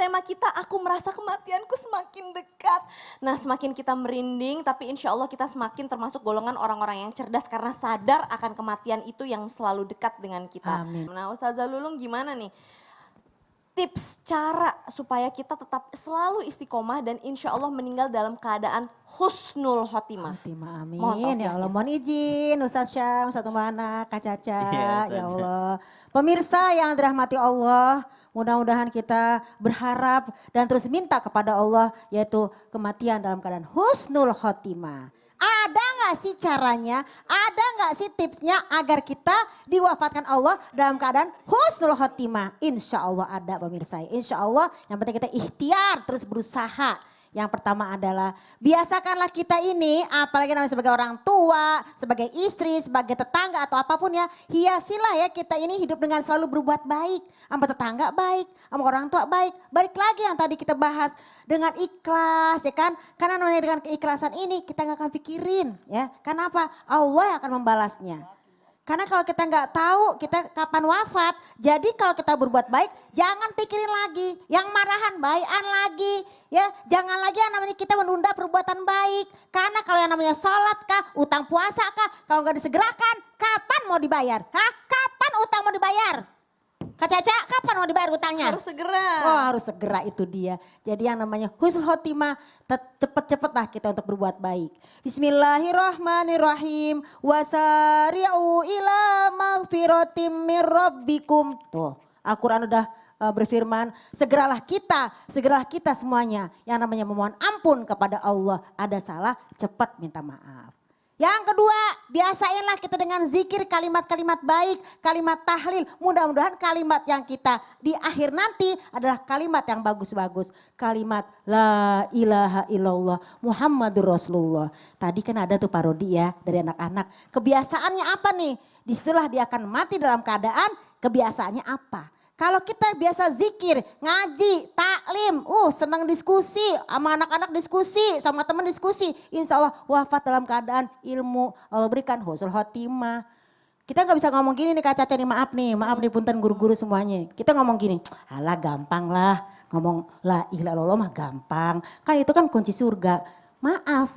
tema kita, aku merasa kematianku semakin dekat. Nah semakin kita merinding, tapi insya Allah kita semakin termasuk golongan orang-orang yang cerdas karena sadar akan kematian itu yang selalu dekat dengan kita. Amin. Nah Ustazah Lulung gimana nih? Tips cara supaya kita tetap selalu istiqomah dan insya Allah meninggal dalam keadaan husnul khotimah. Fatimah, amin. Mohon Ya tausiahnya. Allah, mohon izin Ustaz Syam, Ustaz Mana, Kak Caca, Iya, ya Ustazah. Allah. Pemirsa yang dirahmati Allah, mudah-mudahan kita berharap dan terus minta kepada Allah yaitu kematian dalam keadaan husnul khotimah. Ada gak sih caranya, ada gak sih tipsnya agar kita diwafatkan Allah dalam keadaan husnul khotimah? Insya Allah ada pemirsa, insya Allah yang penting kita ikhtiar terus berusaha. Yang pertama adalah biasakanlah kita ini apalagi namanya sebagai orang tua, sebagai istri, sebagai tetangga atau apapun ya. Hiasilah ya kita ini hidup dengan selalu berbuat baik. Sama tetangga baik, sama orang tua baik. Balik lagi yang tadi kita bahas dengan ikhlas ya kan. Karena namanya dengan keikhlasan ini kita gak akan pikirin ya. Karena apa? Allah yang akan membalasnya. Karena kalau kita nggak tahu kita kapan wafat, jadi kalau kita berbuat baik jangan pikirin lagi. Yang marahan baikan lagi ya. Jangan lagi yang namanya kita menunda perbuatan baik. Karena kalau yang namanya sholat kah, utang puasa kah, kalau nggak disegerakan kapan mau dibayar? Hah? Kapan utang mau dibayar? Kak Caca, kapan mau dibayar utangnya? Harus segera. Oh harus segera itu dia. Jadi yang namanya husnul khotimah cepet-cepetlah kita untuk berbuat baik. Bismillahirrahmanirrahim. Wasari'u ila maghfiratim mir rabbikum. Tuh Al-Quran udah berfirman segeralah kita semuanya yang namanya memohon ampun kepada Allah. Ada salah cepat minta maaf. Yang kedua, biasainlah kita dengan zikir kalimat-kalimat baik, kalimat tahlil. Mudah-mudahan kalimat yang kita di akhir nanti adalah kalimat yang bagus-bagus. Kalimat la ilaha illallah Muhammadur Rasulullah. Tadi kan ada tuh parodi ya dari anak-anak. Kebiasaannya apa nih? Disitulah dia akan mati dalam keadaan kebiasaannya apa. Kalau kita biasa zikir, ngaji, taklim, senang diskusi, sama anak-anak diskusi, sama teman diskusi. Insya Allah wafat dalam keadaan ilmu, Allah berikan husnul khotimah. Kita gak bisa ngomong gini nih Kak Caca nih, maaf nih punten guru-guru semuanya. Kita ngomong gini, alah gampang lah, ngomong la ilaha illallah mah gampang. Kan itu kan kunci surga. Maaf,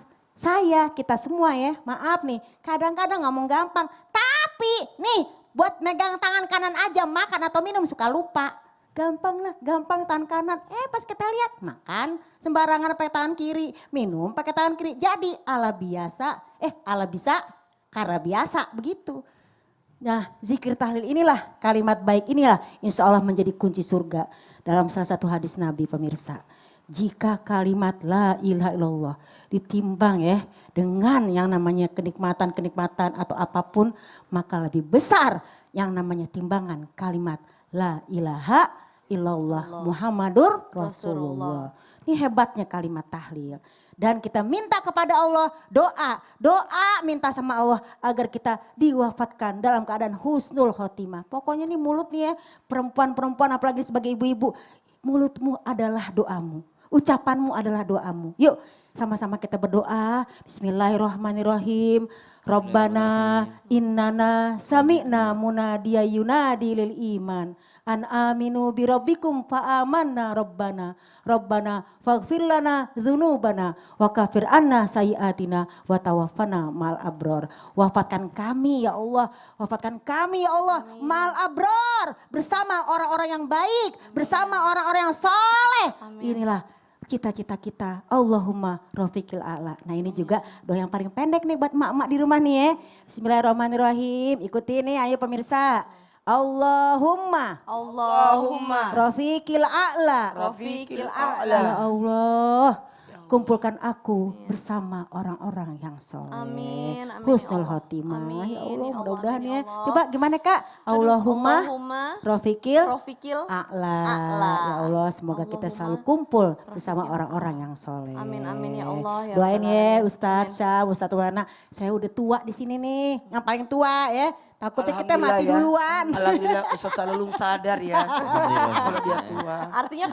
kita semua ya, maaf nih, kadang-kadang ngomong gampang. Tapi nih, buat megang tangan kanan aja makan atau minum suka lupa. Gampang tangan kanan. Pas kita lihat makan sembarangan pakai tangan kiri. Minum pakai tangan kiri. Jadi ala bisa karena biasa begitu. Nah zikir tahlil inilah kalimat baik inilah insya Allah menjadi kunci surga. Dalam salah satu hadis Nabi pemirsa. Jika kalimat la ilaha illallah ditimbang ya dengan yang namanya kenikmatan atau apapun maka lebih besar yang namanya timbangan kalimat la ilaha illallah Muhammadur Rasulullah. Ini hebatnya kalimat tahlil. Dan kita minta kepada Allah doa minta sama Allah agar kita diwafatkan dalam keadaan husnul khotimah. Pokoknya nih mulut nih ya perempuan-perempuan apalagi sebagai ibu-ibu mulutmu adalah doamu. Ucapanmu adalah doamu. Yuk sama-sama kita berdoa. Bismillahirrahmanirrahim. Rabbana innana sami'na munadiya yunadi lil iman. An aminu birabbikum fa'amanna rabbana. Rabbana faghfir lana dzunubana wa kafir anna sayiatina wa tawaffana mal abror. Wafatkan kami ya Allah, wafatkan kami ya Allah mal abror. Bersama orang-orang yang baik, bersama orang-orang yang soleh. Inilah cita-cita kita. Allahumma rafiqil a'la. Nah ini juga doa yang paling pendek nih buat emak-emak di rumah nih ya. Bismillahirrahmanirrahim. Ikuti nih ayo pemirsa. Allahumma rafiqil a'la. Ya Allah. Kumpulkan aku bersama orang-orang yang soleh. Amin. Husnul khotimah. Amin. Ya Allah Ya Allah, mudah-mudahan amin ya. ya Allah. Coba gimana Kak? Allahumma rafiqil Rofikil. a'la. A'la. Ya Allah semoga kita selalu kumpul bersama orang-orang yang soleh. Amin amin ya Allah. Ya Doain Rabbal ya Alamin. Ustadz Syam, Ustadz Wana. Saya udah tua di sini nih, yang paling tua ya. Takutnya kita mati Alhamdulillah ya. duluan. Alhamdulillah Ustaz Salulung sadar ya. Kalau dia tua. Artinya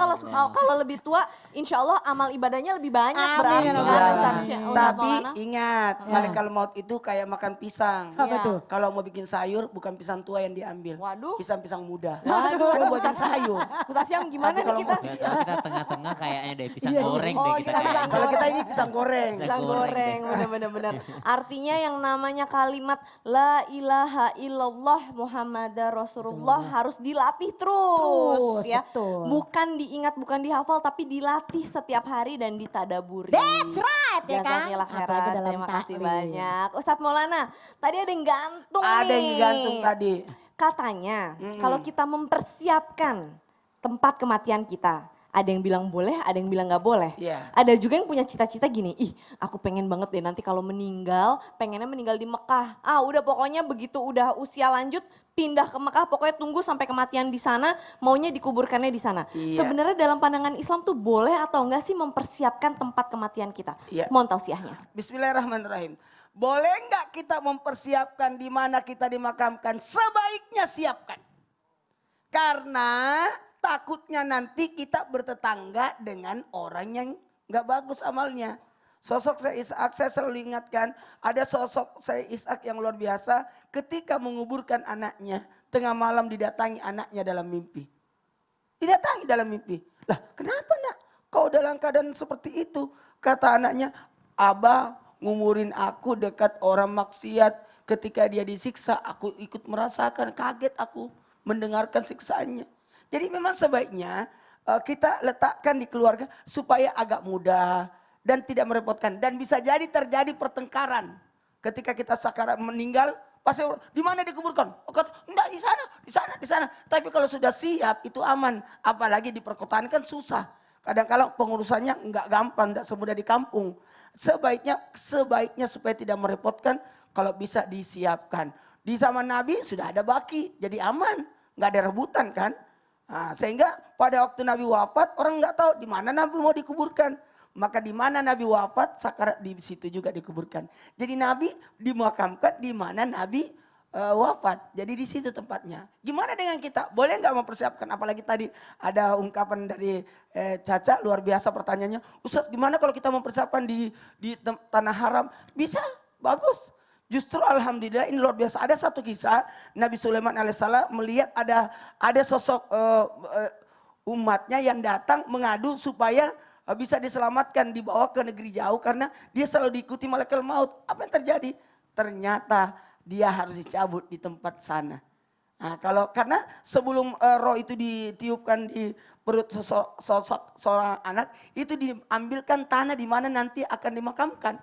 kalau lebih tua, insya Allah amal ibadahnya lebih banyak Amin, berarti ya kan Rabbal Ustaz Alamin. Tapi Maulana? ingat, malaikat maut itu kayak makan pisang. Apa Iya. tuh? Kalau mau bikin sayur bukan pisang tua yang diambil. Waduh. Pisang-pisang muda. Waduh. Kan buatin sayur. Ustaz Syam gimana Tapi nih kalau kita? Ya, kalau kita tengah-tengah kayaknya deh pisang Iya. goreng Oh, deh kita kita pisang kayaknya. Kalau kita ini pisang goreng. Pisang goreng goreng, benar-benar. Artinya yang namanya kalimat la ilaha illallah Muhammadar Rasulullah harus dilatih terus, Terus, ya. betul. Bukan diingat, bukan dihafal, tapi dilatih setiap hari dan ditadaburi. That's right ya kan? Jazakillah Apalagi khairan, dalam terima kasih taklim. banyak. Ustadz Maulana, tadi ada yang gantung Ada nih. yang gantung tadi. Katanya kalau kita mempersiapkan tempat kematian kita, ada yang bilang boleh, ada yang bilang nggak boleh. Iya. Ada juga yang punya cita-cita gini, ih aku pengen banget deh nanti kalau meninggal, pengennya meninggal di Mekah. Ah udah pokoknya begitu udah usia lanjut, pindah ke Mekah, pokoknya tunggu sampai kematian di sana, maunya dikuburkannya di sana. Iya. Sebenarnya dalam pandangan Islam tuh boleh atau enggak sih mempersiapkan tempat kematian kita? Iya. Mohon tausiahnya. Bismillahirrahmanirrahim. Boleh nggak kita mempersiapkan di mana kita dimakamkan? Sebaiknya siapkan. Karena takutnya nanti kita bertetangga dengan orang yang nggak bagus amalnya. Sosok saya Ishak, saya selalu ingatkan, ada sosok saya Ishak yang luar biasa ketika menguburkan anaknya, tengah malam didatangi anaknya dalam mimpi. Didatangi dalam mimpi. Lah kenapa nak? Kau dalam keadaan seperti itu? Kata anaknya, Abah ngumurin aku dekat orang maksiat, ketika dia disiksa aku ikut merasakan, kaget aku mendengarkan siksaannya. Jadi memang sebaiknya kita letakkan di keluarga supaya agak mudah dan tidak merepotkan. Dan bisa jadi terjadi pertengkaran ketika kita sakarat meninggal. Pasti di mana dikuburkan? Oh, kata, enggak di sana, di sana, di sana. Tapi kalau sudah siap itu aman. Apalagi di perkotaan kan susah. Kadang-kadang pengurusannya enggak gampang, enggak semudah di kampung. Sebaiknya supaya tidak merepotkan, kalau bisa disiapkan. Di zaman Nabi sudah ada baki, jadi aman, enggak ada rebutan kan. Nah, sehingga pada waktu Nabi wafat orang enggak tahu di mana Nabi mau dikuburkan. Maka di mana Nabi wafat, sakarat di situ juga dikuburkan. Jadi Nabi dimakamkan di mana Nabi wafat. Jadi di situ tempatnya. Gimana dengan kita? Boleh nggak mempersiapkan? Apalagi tadi ada ungkapan dari Caca, luar biasa pertanyaannya. Ustaz, gimana kalau kita mempersiapkan di tanah haram? Bisa, bagus. Justru alhamdulillah ini luar biasa. Ada satu kisah Nabi Sulaiman alaihissalam melihat ada sosok umatnya yang datang mengadu supaya bisa diselamatkan, dibawa ke negeri jauh karena dia selalu diikuti malaikat maut. Apa yang terjadi? Ternyata dia harus dicabut di tempat sana. Nah, karena sebelum roh itu ditiupkan di perut sosok seorang anak, itu diambilkan tanah di mana nanti akan dimakamkan.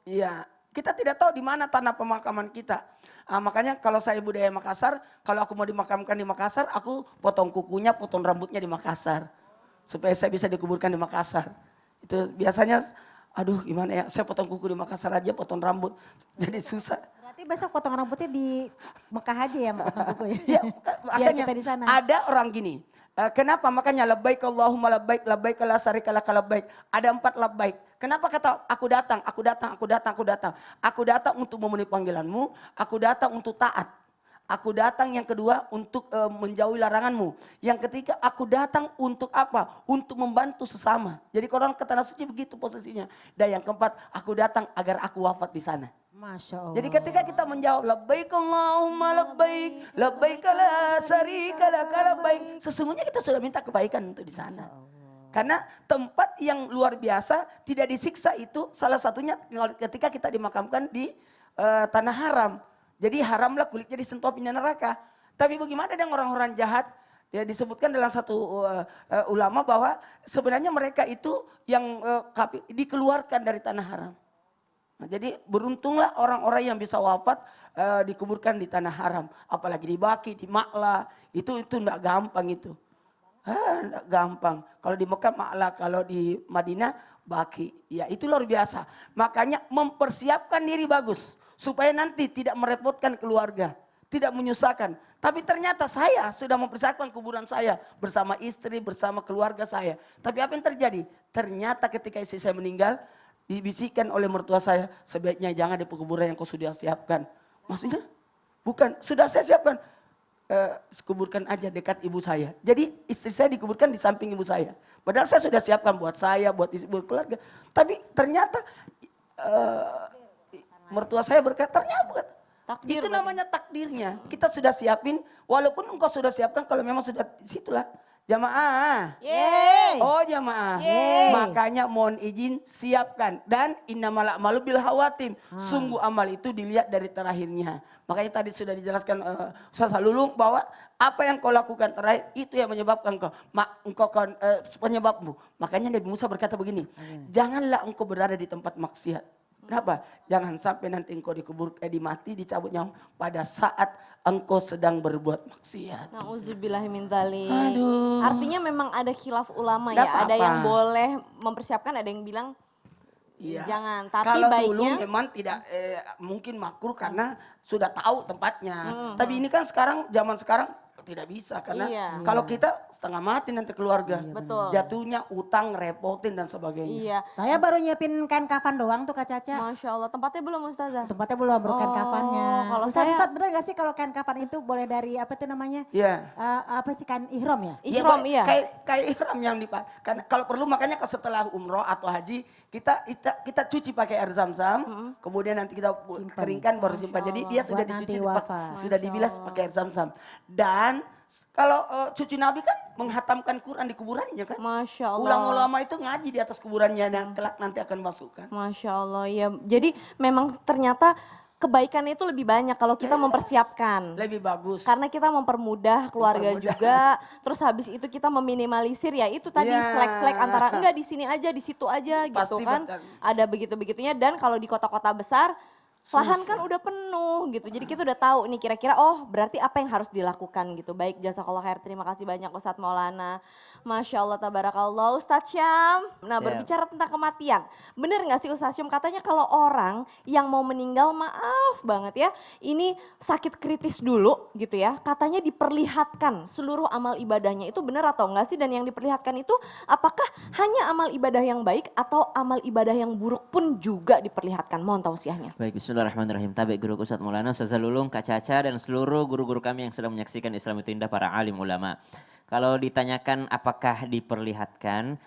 Iya, kita tidak tahu di mana tanah pemakaman kita. Makanya kalau saya budaya Makassar, kalau aku mau dimakamkan di Makassar, aku potong kukunya, potong rambutnya di Makassar. Supaya saya bisa dikuburkan di Makassar. Itu biasanya, aduh gimana ya, saya potong kuku di Makassar aja, potong rambut. Jadi susah. Berarti besok potong rambutnya di Mekah aja ya potong kuku ya? Ya, Biar makanya kita di sana. ada orang gini. Kenapa? Makanya labbaik Allahumma labbaik, labbaik la syarika laka labbaik. Ada 4 labbaik. Kenapa kata aku datang, aku datang, aku datang, aku datang. Aku datang untuk memenuhi panggilanmu, aku datang untuk taat. Aku datang yang kedua untuk menjauhi laranganmu. Yang ketiga aku datang untuk apa? Untuk membantu sesama. Jadi kalau orang ke tanah suci begitu posisinya. Dan yang keempat aku datang agar aku wafat di sana. Masya Allah. Jadi ketika kita menjawab labbaik Allahumma labbaik, labbaik la syarika laka labbaik, sesungguhnya kita sudah minta kebaikan untuk di sana. Karena tempat yang luar biasa tidak disiksa itu salah satunya ketika kita dimakamkan di tanah haram. Jadi haramlah kulitnya disentuh api neraka. Tapi bagaimana dengan orang-orang jahat? Ya disebutkan dalam satu ulama bahwa sebenarnya mereka itu yang dikeluarkan dari tanah haram. Nah, jadi beruntunglah orang-orang yang bisa wafat dikuburkan di tanah haram. Apalagi di Baki, di Ma'la, itu enggak gampang itu. Enggak gampang. Kalau di Mekah Ma'la, kalau di Madinah Baki. Ya itu luar biasa. Makanya mempersiapkan diri bagus. Supaya nanti tidak merepotkan keluarga. Tidak menyusahkan. Tapi ternyata saya sudah mempersiapkan kuburan saya. Bersama istri, bersama keluarga saya. Tapi apa yang terjadi? Ternyata ketika istri saya meninggal. Dibisikkan oleh mertua saya. Sebaiknya jangan di kuburan yang kau sudah siapkan. Maksudnya? Bukan, sudah saya siapkan. Kuburkan aja dekat ibu saya. Jadi istri saya dikuburkan di samping ibu saya. Padahal saya sudah siapkan buat saya, buat istri, buat keluarga. Tapi ternyata mertua saya berkata, ternyata bukan. Takdir Itu berarti. namanya takdirnya. Kita sudah siapin, walaupun engkau sudah siapkan, kalau memang sudah situlah. Jamaah. Yeay. Oh jamaah. Yeay. Makanya mohon izin siapkan. Dan innamal a'malu bil khawatim. Sungguh amal itu dilihat dari terakhirnya. Makanya tadi sudah dijelaskan Ustaz Lulung bahwa apa yang kau lakukan terakhir itu yang menyebabkan penyebabmu. Makanya Nabi Musa berkata begini. Janganlah engkau berada di tempat maksiat. Kenapa? Jangan sampai nanti engkau dimati, dicabut nyawa pada saat engkau sedang berbuat maksiat. Nauzubillahimindzalik. Aduh. Artinya memang ada khilaf ulama Nggak ya. Ada apa-apa. yang boleh mempersiapkan, ada yang bilang Iya. jangan. Tapi Kalau dulu baiknya memang tidak mungkin makruh karena sudah tahu tempatnya. Tapi ini kan sekarang zaman sekarang tidak bisa karena Iya. kalau kita setengah mati nanti keluarga. Betul. Jatuhnya utang, repotin dan sebagainya. iya. Saya baru nyiapin kain kafan doang tuh Kak Caca. Masya Allah, tempatnya belum Ustazah? Tempatnya belum baru kain Oh, kafannya. kalau Ustaz, saya- Ustaz, bener gak sih kalau kain kafan itu boleh dari apa tuh namanya? Iya. Apa sih kain ihram ya? Iya, Ihram, Pak. iya. Kayak ihram yang dipakai. Karena kalau perlu makanya setelah umroh atau haji kita cuci pakai air zam-zam, kemudian nanti kita Simpan. keringkan baru simpan. Jadi dia sudah Buat nanti dicuci, wafat. sudah dibilas pakai air zam-zam. Dan kalau cucu Nabi kan menghatamkan Quran di kuburannya kan. Masya Allah. Ulama-ulama itu ngaji di atas kuburannya dan kelak nanti akan masukkan. Masya Allah, ya. Jadi memang ternyata kebaikannya itu lebih banyak kalau kita mempersiapkan. Lebih bagus. Karena kita mempermudah keluarga Mempermudah. juga. Terus habis itu kita meminimalisir ya itu tadi Iya. selek-selek antara enggak di sini aja, di situ aja gitu Pasti kan. betul. Ada begitu-begitunya dan kalau di kota-kota besar lahan kan udah penuh gitu. Jadi kita udah tahu nih kira-kira oh berarti apa yang harus dilakukan gitu. Baik jazakallah khair. Terima kasih banyak Ustadz Maulana. Masya Allah tabarakallah. Ustadz Syam. Nah Ya. berbicara tentang kematian. Bener gak sih Ustadz Syam katanya kalau orang yang mau meninggal maaf banget ya. Ini sakit kritis dulu gitu ya. Katanya diperlihatkan seluruh amal ibadahnya itu benar atau enggak sih? Dan yang diperlihatkan itu apakah hanya amal ibadah yang baik atau amal ibadah yang buruk pun juga diperlihatkan? Mohon tausiahnya. Baik, bismillahirrahmanirrahim. Tabe guru Ustadz Maulana, Ustaz Lulung, Kak Caca dan seluruh guru-guru kami yang sedang menyaksikan Islam itu indah, para alim ulama. Kalau ditanyakan apakah diperlihatkan,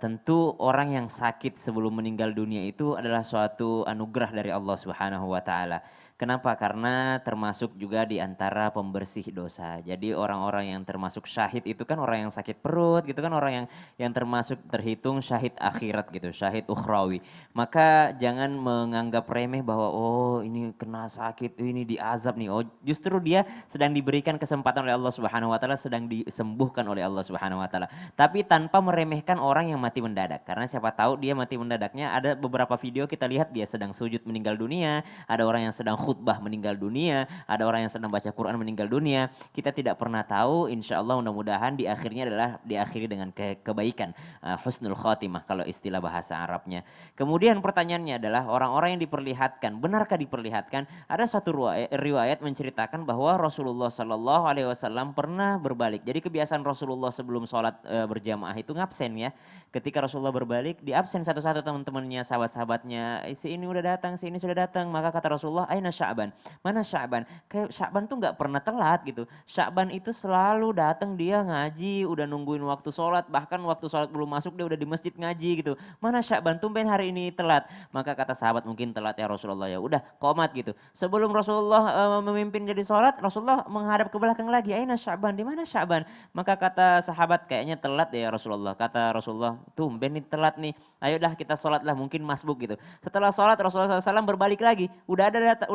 tentu orang yang sakit sebelum meninggal dunia itu adalah suatu anugerah dari Allah Subhanahu wa taala. Kenapa? Karena termasuk juga di antara pembersih dosa. Jadi orang-orang yang termasuk syahid itu kan orang yang sakit perut gitu kan, orang yang termasuk terhitung syahid akhirat gitu, syahid ukhrawi. Maka jangan menganggap remeh bahwa oh ini kena sakit, ini diazab nih. Oh justru dia sedang diberikan kesempatan oleh Allah Subhanahu wa taala, sedang disembuhkan oleh Allah Subhanahu wa taala. Tapi tanpa meremehkan orang yang mati mendadak. Karena siapa tahu dia mati mendadaknya, ada beberapa video kita lihat dia sedang sujud meninggal dunia, ada orang yang sedang khutbah meninggal dunia, ada orang yang sedang baca Quran meninggal dunia. Kita tidak pernah tahu, insya Allah mudah-mudahan di akhirnya adalah diakhiri dengan kebaikan. Husnul khotimah kalau istilah bahasa Arabnya. Kemudian pertanyaannya adalah orang-orang yang diperlihatkan, benarkah diperlihatkan? Ada suatu riwayat menceritakan bahwa Rasulullah Shallallahu Alaihi Wasallam pernah berbalik. Jadi kebiasaan Rasulullah sebelum sholat berjamaah itu ngabsen ya. Ketika Rasulullah berbalik, di absen satu-satu teman-temannya, sahabat-sahabatnya. Si ini udah datang, si ini sudah datang. Maka kata Rasulullah, Aina Sya'ban? Mana Sya'ban? Kayak Sya'ban tuh gak pernah telat gitu. Sya'ban itu selalu datang dia ngaji, udah nungguin waktu sholat. Bahkan waktu sholat belum masuk dia udah di masjid ngaji gitu. Mana Sya'ban? Tumben hari ini telat. Maka kata sahabat, mungkin telat ya Rasulullah, ya udah qomat gitu. Sebelum Rasulullah memimpin jadi sholat, Rasulullah menghadap ke belakang lagi. Aina Sya'ban? Di mana Sya'ban? Maka kata sahabat, kayaknya telat ya Rasulullah. Kata Rasulullah, tumben nih telat nih. Ayo dah kita sholat lah, mungkin masbuk gitu. Setelah sholat Rasulullah SAW berbalik lagi. Udah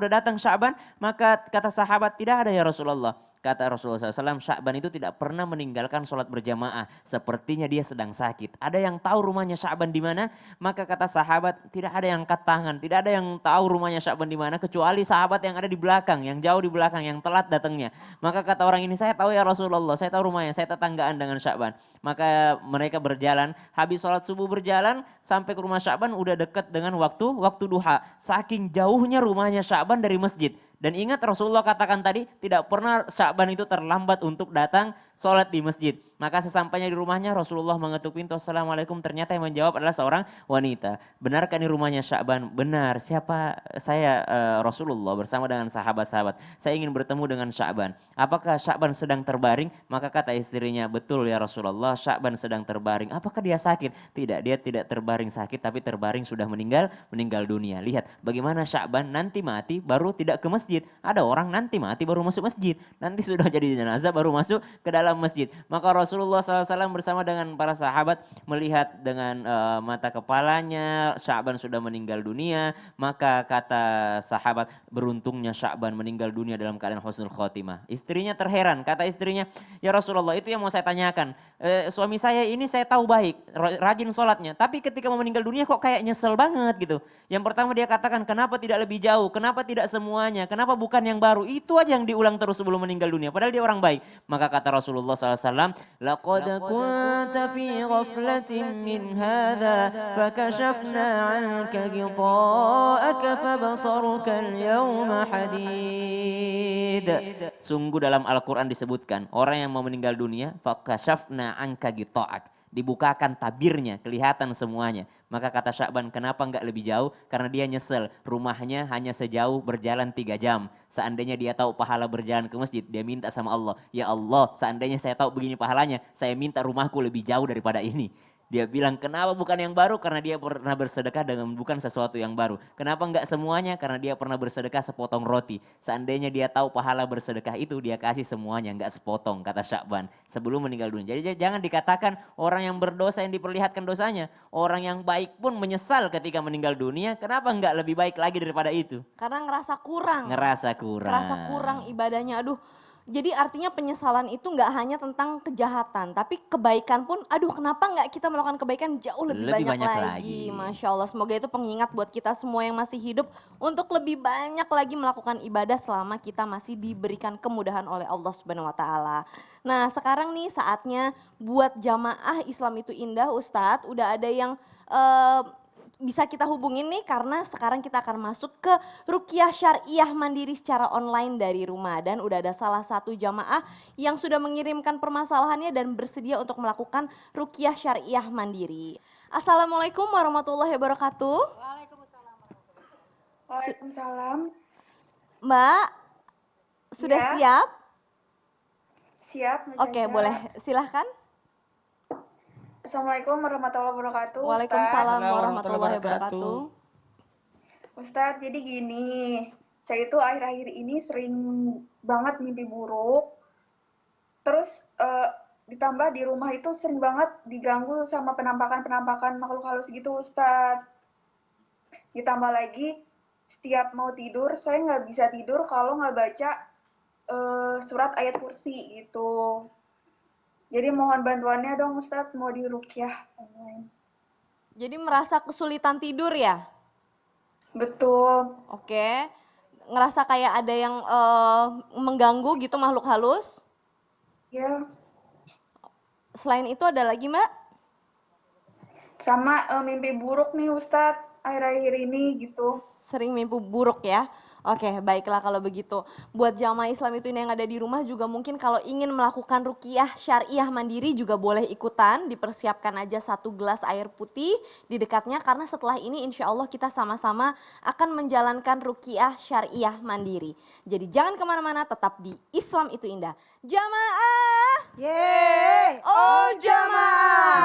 datang Sya'ban, maka kata sahabat, tidak ada ya Rasulullah. Kata Rasulullah SAW, Sya'ban itu tidak pernah meninggalkan sholat berjamaah. Sepertinya dia sedang sakit. Ada yang tahu rumahnya Sya'ban di mana? Maka kata sahabat, tidak ada yang angkat tangan. Tidak ada yang tahu rumahnya Sya'ban di mana. Kecuali sahabat yang ada di belakang, yang jauh di belakang, yang telat datangnya. Maka kata orang ini, saya tahu ya Rasulullah, saya tahu rumahnya, saya tetanggaan dengan Sya'ban. Maka mereka berjalan, habis sholat subuh berjalan, sampai ke rumah Sya'ban udah dekat dengan waktu duha. Saking jauhnya rumahnya Sya'ban dari masjid. Dan ingat Rasulullah katakan tadi, tidak pernah Sya'ban itu terlambat untuk datang sholat di masjid. Maka sesampainya di rumahnya Rasulullah mengetuk pintu, Assalamualaikum, ternyata yang menjawab adalah seorang wanita. Benarkah ini rumahnya Sya'ban? Benar. Siapa? Saya Rasulullah bersama dengan sahabat-sahabat. Saya ingin bertemu dengan Sya'ban. Apakah Sya'ban sedang terbaring? Maka kata istrinya, betul ya Rasulullah, Sya'ban sedang terbaring. Apakah dia sakit? Tidak, dia tidak terbaring sakit, tapi terbaring sudah meninggal dunia. Lihat bagaimana Sya'ban nanti mati baru tidak ke masjid. Ada orang nanti mati baru masuk masjid. Nanti sudah jadi jenazah baru masuk ke dalam masjid. Maka Rasulullah SAW bersama dengan para sahabat melihat dengan mata kepalanya Sya'ban sudah meninggal dunia. Maka kata sahabat, beruntungnya Sya'ban meninggal dunia dalam keadaan husnul khotimah. Istrinya terheran, kata istrinya, ya Rasulullah, itu yang mau saya tanyakan. Suami saya ini saya tahu baik, rajin sholatnya, tapi ketika mau meninggal dunia kok kayak nyesel banget gitu. Yang pertama dia katakan, kenapa tidak lebih jauh, kenapa tidak semuanya, kenapa bukan yang baru. Itu aja yang diulang terus sebelum meninggal dunia, padahal dia orang baik. Maka kata Rasulullah SAW, laqad kunta fi ghaflatin min hadha fakashafna anka ghita'aka fabasaruka al-yawma hadid. Sungguh dalam Al-Quran disebutkan, orang yang mau meninggal dunia, fakashafna anka ghita'ak, dibukakan tabirnya, kelihatan semuanya. Maka kata Sya'ban, kenapa enggak lebih jauh? Karena dia nyesel, rumahnya hanya sejauh berjalan 3 jam. Seandainya dia tahu pahala berjalan ke masjid, dia minta sama Allah, ya Allah, seandainya saya tahu begini pahalanya, saya minta rumahku lebih jauh daripada ini. Dia bilang, kenapa bukan yang baru? Karena dia pernah bersedekah dengan bukan sesuatu yang baru. Kenapa enggak semuanya? Karena dia pernah bersedekah sepotong roti. Seandainya dia tahu pahala bersedekah itu, dia kasih semuanya, enggak sepotong, kata Sya'ban, sebelum meninggal dunia. Jadi jangan dikatakan orang yang berdosa yang diperlihatkan dosanya. Orang yang baik pun menyesal ketika meninggal dunia, kenapa enggak lebih baik lagi daripada itu? Karena ngerasa kurang. Ngerasa kurang Ibadahnya. Aduh, jadi artinya penyesalan itu nggak hanya tentang kejahatan, tapi kebaikan pun, aduh kenapa nggak kita melakukan kebaikan jauh lebih banyak lagi. Masya Allah, semoga itu pengingat buat kita semua yang masih hidup untuk lebih banyak lagi melakukan ibadah selama kita masih diberikan kemudahan oleh Allah Subhanahu Wa Taala. Nah sekarang nih saatnya buat jamaah Islam itu indah Ustadz, udah ada yang bisa kita hubungin nih karena sekarang kita akan masuk ke Ruqyah Syariah Mandiri secara online dari rumah. Dan udah ada salah satu jamaah yang sudah mengirimkan permasalahannya dan bersedia untuk melakukan Ruqyah Syariah Mandiri. Assalamualaikum warahmatullahi wabarakatuh. Waalaikumsalam. Mbak, sudah Ya. siap? Siap. Oke, boleh silahkan. Assalamualaikum warahmatullahi wabarakatuh. Waalaikumsalam Ustaz. warahmatullahi wabarakatuh. Ustadz, jadi gini, saya itu akhir-akhir ini sering banget mimpi buruk. Terus ditambah di rumah itu sering banget diganggu sama penampakan-penampakan makhluk halus gitu Ustadz. Ditambah lagi setiap mau tidur saya nggak bisa tidur kalau nggak baca surat ayat kursi gitu. Jadi mohon bantuannya dong Ustadz, mau diruqyah online. Jadi merasa kesulitan tidur ya? Betul. Oke. Ngerasa kayak ada yang mengganggu gitu makhluk halus? Ya, Selain itu ada lagi Mbak? sama mimpi buruk nih Ustadz akhir-akhir ini gitu. Sering mimpi buruk ya? Oke, baiklah kalau begitu. Buat jamaah Islam itu yang ada di rumah juga mungkin kalau ingin melakukan ruqyah syariah mandiri juga boleh ikutan. Dipersiapkan aja 1 gelas air putih di dekatnya karena setelah ini insya Allah kita sama-sama akan menjalankan ruqyah syariah mandiri. Jadi jangan kemana-mana, tetap di Islam itu indah. Jamaah! Yeay! Oh jamaah!